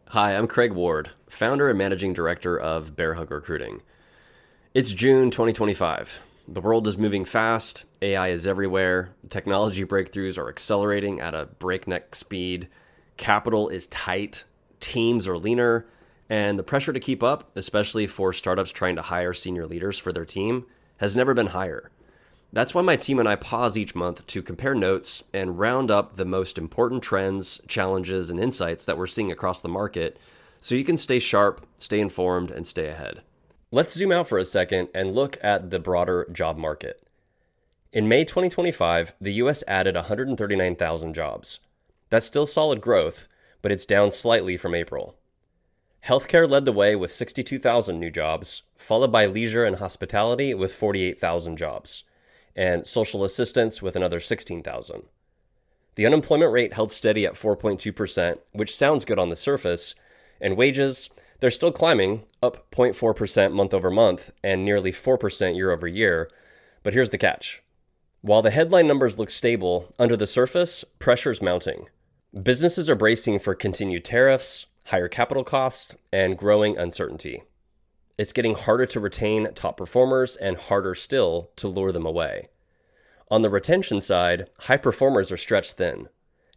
Hi, I'm Kraig Ward, founder and managing director of Bearhug Recruiting. It's June 2025. The world is moving fast, AI is everywhere, technology breakthroughs are accelerating at a breakneck speed, capital is tight, teams are leaner, and the pressure to keep up, especially for startups trying to hire senior leaders for their team, has never been higher. That's why my team and I pause each month to compare notes and round up the most important trends, challenges, and insights that we're seeing across the market so you can stay sharp, stay informed, and stay ahead. Let's zoom out for a second and look at the broader job market. In May 2025, the US added 139,000 jobs. That's still solid growth, but it's down slightly from April. Healthcare led the way with 62,000 new jobs, followed by leisure and hospitality with 48,000 jobs, and social assistance with another 16,000. The unemployment rate held steady at 4.2%, which sounds good on the surface, and wages, they're still climbing, up 0.4% month over month and nearly 4% year over year. But here's the catch. While the headline numbers look stable, under the surface, pressure's mounting. Businesses are bracing for continued tariffs, higher capital costs, and growing uncertainty. It's getting harder to retain top performers and harder still to lure them away. On the retention side, high performers are stretched thin.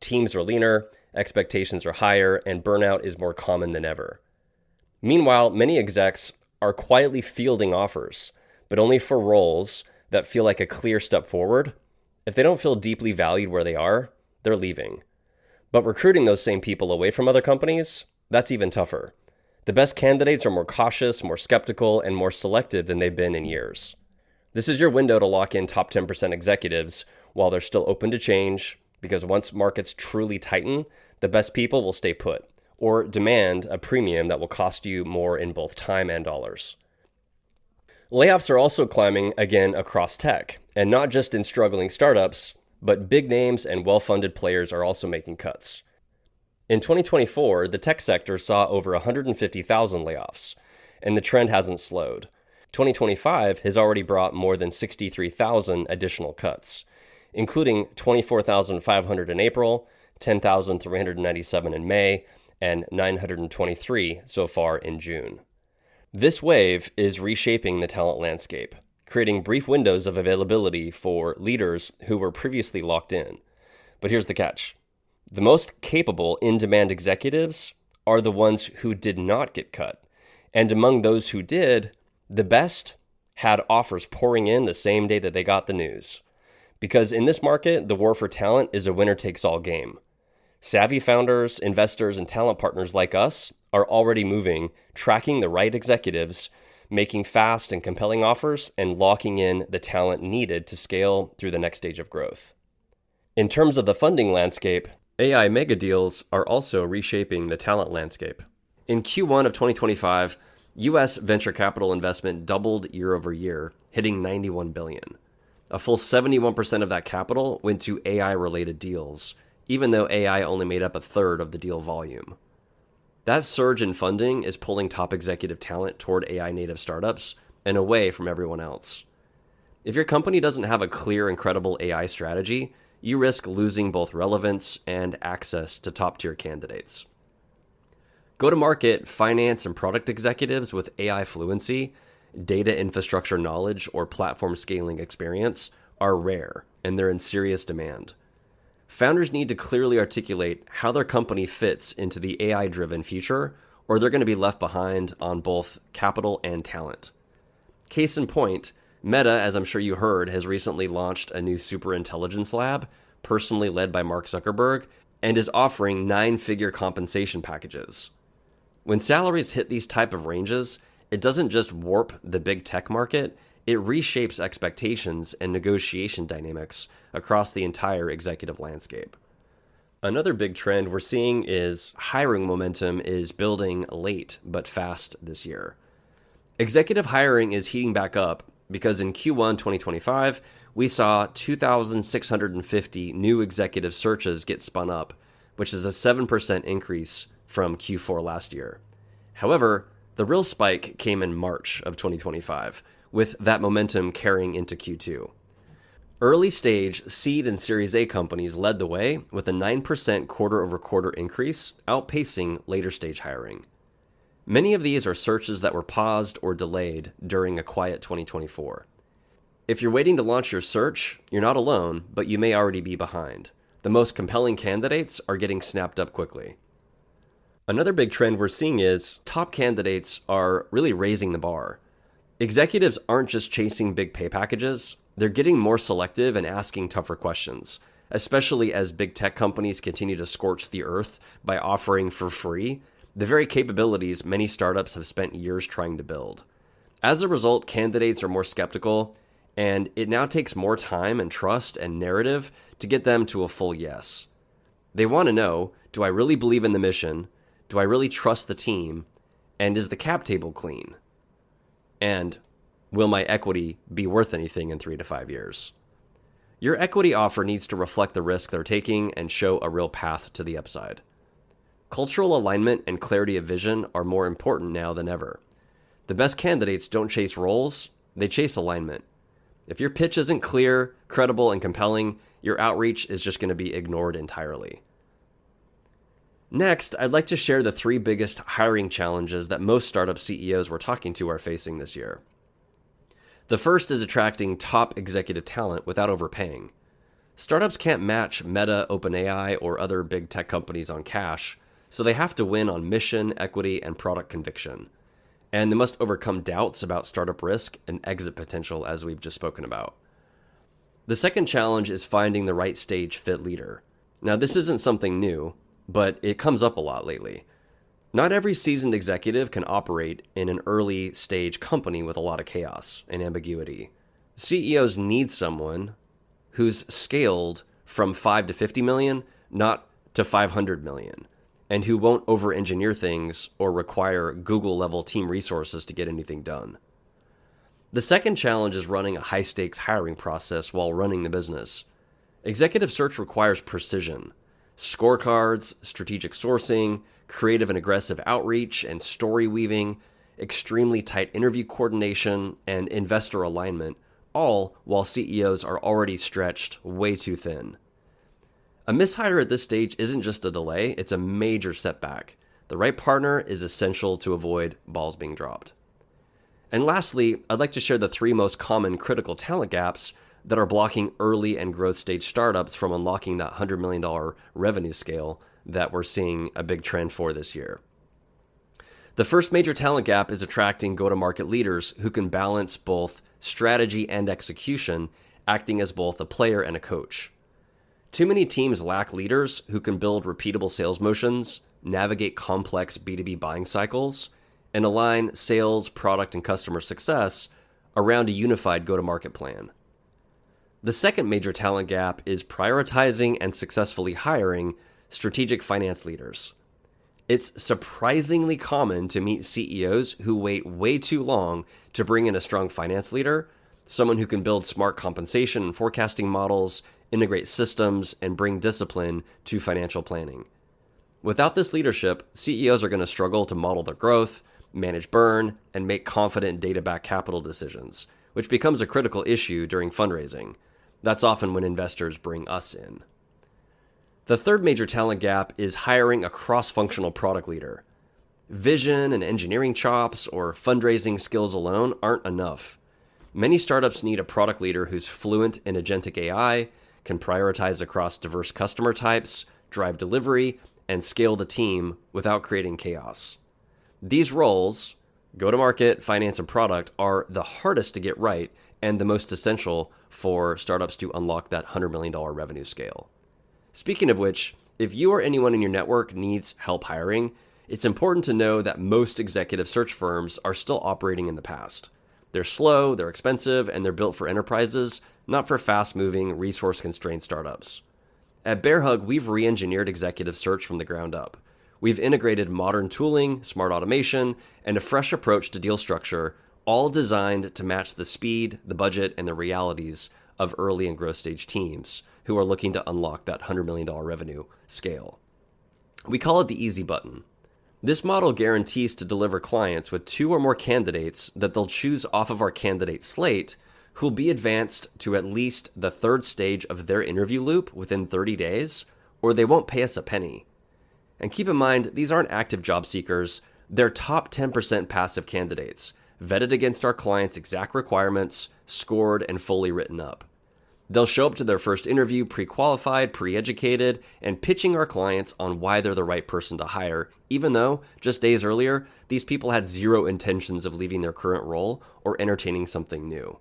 Teams are leaner, expectations are higher, and burnout is more common than ever. Meanwhile, many execs are quietly fielding offers, but only for roles that feel like a clear step forward. If they don't feel deeply valued where they are, they're leaving. But recruiting those same people away from other companies, that's even tougher. The best candidates are more cautious, more skeptical, and more selective than they've been in years. This is your window to lock in top 10% executives while they're still open to change, because once markets truly tighten, the best people will stay put or demand a premium that will cost you more in both time and dollars. Layoffs are also climbing again across tech, and not just in struggling startups, but big names and well-funded players are also making cuts. In 2024, the tech sector saw over 150,000 layoffs, and the trend hasn't slowed. 2025 has already brought more than 63,000 additional cuts, including 24,500 in April, 10,397 in May, and 923 so far in June. This wave is reshaping the talent landscape, creating brief windows of availability for leaders who were previously locked in. But here's the catch. The most capable in-demand executives are the ones who did not get cut. And among those who did, the best had offers pouring in the same day that they got the news. Because in this market, the war for talent is a winner-takes-all game. Savvy founders, investors, and talent partners like us are already moving, tracking the right executives, making fast and compelling offers, and locking in the talent needed to scale through the next stage of growth. In terms of the funding landscape, AI mega deals are also reshaping the talent landscape. In Q1 of 2025, US venture capital investment doubled year over year, hitting $91 billion. A full 71% of that capital went to AI-related deals, even though AI only made up a third of the deal volume. That surge in funding is pulling top executive talent toward AI-native startups and away from everyone else. If your company doesn't have a clear and credible AI strategy, you risk losing both relevance and access to top-tier candidates. Go-to-market, finance, and product executives with AI fluency, data infrastructure knowledge, or platform scaling experience are rare, and they're in serious demand. Founders need to clearly articulate how their company fits into the AI-driven future, or they're going to be left behind on both capital and talent. Case in point, Meta, as I'm sure you heard, has recently launched a new superintelligence lab, personally led by Mark Zuckerberg, and is offering 9-figure compensation packages. When salaries hit these type of ranges, it doesn't just warp the big tech market, it reshapes expectations and negotiation dynamics across the entire executive landscape. Another big trend we're seeing is hiring momentum is building late but fast this year. Executive hiring is heating back up because in Q1 2025, we saw 2,650 new executive searches get spun up, which is a 7% increase from Q4 last year. However, the real spike came in March of 2025, with that momentum carrying into Q2. Early stage seed and Series A companies led the way with a 9% quarter-over-quarter increase, outpacing later stage hiring. Many of these are searches that were paused or delayed during a quiet 2024. If you're waiting to launch your search, you're not alone, but you may already be behind. The most compelling candidates are getting snapped up quickly. Another big trend we're seeing is top candidates are really raising the bar. Executives aren't just chasing big pay packages, they're getting more selective and asking tougher questions, especially as big tech companies continue to scorch the earth by offering for free the very capabilities many startups have spent years trying to build. As a result, candidates are more skeptical, and it now takes more time and trust and narrative to get them to a full yes. They want to know, do I really believe in the mission? Do I really trust the team? And is the cap table clean? And will my equity be worth anything in 3 to 5 years? Your equity offer needs to reflect the risk they're taking and show a real path to the upside. Cultural alignment and clarity of vision are more important now than ever. The best candidates don't chase roles, they chase alignment. If your pitch isn't clear, credible, and compelling, your outreach is just going to be ignored entirely. Next, I'd like to share the 3 biggest hiring challenges that most startup CEOs we're talking to are facing this year. The first is attracting top executive talent without overpaying. Startups can't match Meta, OpenAI, or other big tech companies on cash, so they have to win on mission, equity, and product conviction. And they must overcome doubts about startup risk and exit potential, as we've just spoken about. The second challenge is finding the right stage fit leader. Now, this isn't something new, but it comes up a lot lately. Not every seasoned executive can operate in an early stage company with a lot of chaos and ambiguity. CEOs need someone who's scaled from 5 to 50 million, not to 500 million, and who won't over-engineer things or require Google-level team resources to get anything done. The second challenge is running a high-stakes hiring process while running the business. Executive search requires precision. Scorecards, strategic sourcing, creative and aggressive outreach, and story weaving, extremely tight interview coordination, and investor alignment, all while CEOs are already stretched way too thin. A mishire at this stage isn't just a delay, it's a major setback. The right partner is essential to avoid balls being dropped. And lastly, I'd like to share the 3 most common critical talent gaps that are blocking early and growth stage startups from unlocking that $100 million revenue scale that we're seeing a big trend for this year. The first major talent gap is attracting go-to-market leaders who can balance both strategy and execution, acting as both a player and a coach. Too many teams lack leaders who can build repeatable sales motions, navigate complex B2B buying cycles, and align sales, product, and customer success around a unified go-to-market plan. The second major talent gap is prioritizing and successfully hiring strategic finance leaders. It's surprisingly common to meet CEOs who wait way too long to bring in a strong finance leader, someone who can build smart compensation and forecasting models, integrate systems, and bring discipline to financial planning. Without this leadership, CEOs are going to struggle to model their growth, manage burn, and make confident data-backed capital decisions, which becomes a critical issue during fundraising. That's often when investors bring us in. The third major talent gap is hiring a cross-functional product leader. Vision and engineering chops or fundraising skills alone aren't enough. Many startups need a product leader who's fluent in agentic AI, can prioritize across diverse customer types, drive delivery, and scale the team without creating chaos. These roles, go-to-market, finance, and product, are the hardest to get right and the most essential for startups to unlock that $100 million revenue scale. Speaking of which, if you or anyone in your network needs help hiring, it's important to know that most executive search firms are still operating in the past. They're slow, they're expensive, and they're built for enterprises, not for fast-moving, resource-constrained startups. At Bearhug, we've re-engineered executive search from the ground up. We've integrated modern tooling, smart automation, and a fresh approach to deal structure, all designed to match the speed, the budget, and the realities of early and growth stage teams who are looking to unlock that $100 million revenue scale. We call it the easy button. This model guarantees to deliver clients with 2 or more candidates that they'll choose off of our candidate slate who'll be advanced to at least the third stage of their interview loop within 30 days, or they won't pay us a penny. And keep in mind, these aren't active job seekers, they're top 10% passive candidates, vetted against our clients' exact requirements, scored, and fully written up. They'll show up to their first interview pre-qualified, pre-educated, and pitching our clients on why they're the right person to hire, even though, just days earlier, these people had zero intentions of leaving their current role or entertaining something new.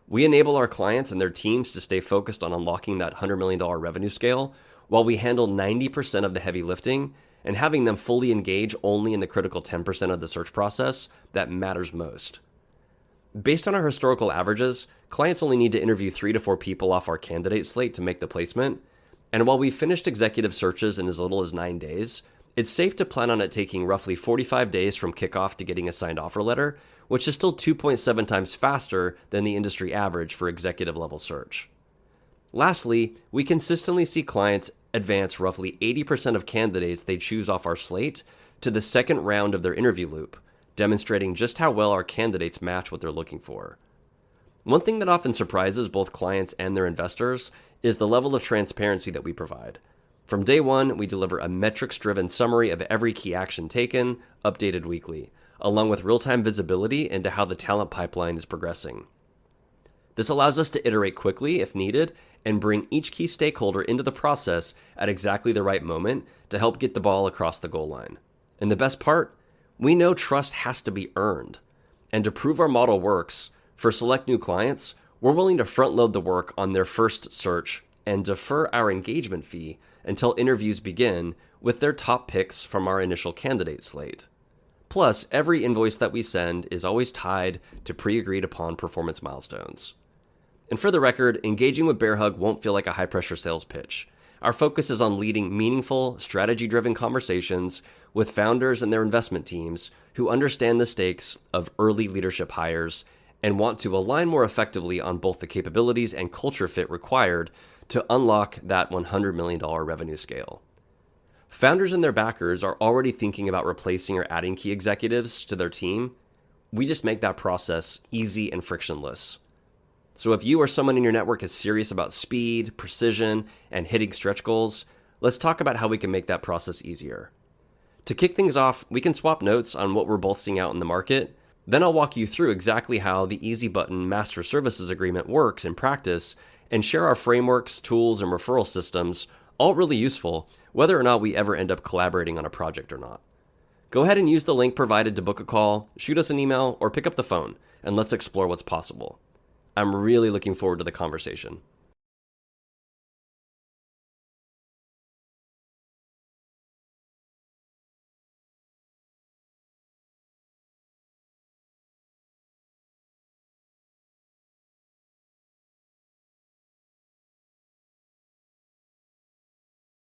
We enable our clients and their teams to stay focused on unlocking that $100 million revenue scale, while we handle 90% of the heavy lifting and having them fully engage only in the critical 10% of the search process that matters most. Based on our historical averages, clients only need to interview 3 to 4 people off our candidate slate to make the placement, and while we've finished executive searches in as little as 9 days, it's safe to plan on it taking roughly 45 days from kickoff to getting a signed offer letter, which is still 2.7 times faster than the industry average for executive level search. Lastly, we consistently see clients advance roughly 80% of candidates they choose off our slate to the second round of their interview loop, demonstrating just how well our candidates match what they're looking for. One thing that often surprises both clients and their investors is the level of transparency that we provide. From day one, we deliver a metrics-driven summary of every key action taken, updated weekly, along with real-time visibility into how the talent pipeline is progressing. This allows us to iterate quickly if needed and bring each key stakeholder into the process at exactly the right moment to help get the ball across the goal line. And the best part? We know trust has to be earned. And to prove our model works, for select new clients, we're willing to front load the work on their first search and defer our engagement fee until interviews begin with their top picks from our initial candidate slate. Plus, every invoice that we send is always tied to pre-agreed upon performance milestones. And for the record, engaging with Bearhug won't feel like a high-pressure sales pitch. Our focus is on leading meaningful, strategy-driven conversations with founders and their investment teams who understand the stakes of early leadership hires and want to align more effectively on both the capabilities and culture fit required to unlock that $100 million revenue scale. Founders and their backers are already thinking about replacing or adding key executives to their team. We just make that process easy and frictionless. So if you or someone in your network is serious about speed, precision, and hitting stretch goals, let's talk about how we can make that process easier. To kick things off, we can swap notes on what we're both seeing out in the market. Then I'll walk you through exactly how the easy button master services agreement works in practice and share our frameworks, tools, and referral systems, all really useful, whether or not we ever end up collaborating on a project or not. Go ahead and use the link provided to book a call, shoot us an email, or pick up the phone, and let's explore what's possible. I'm really looking forward to the conversation.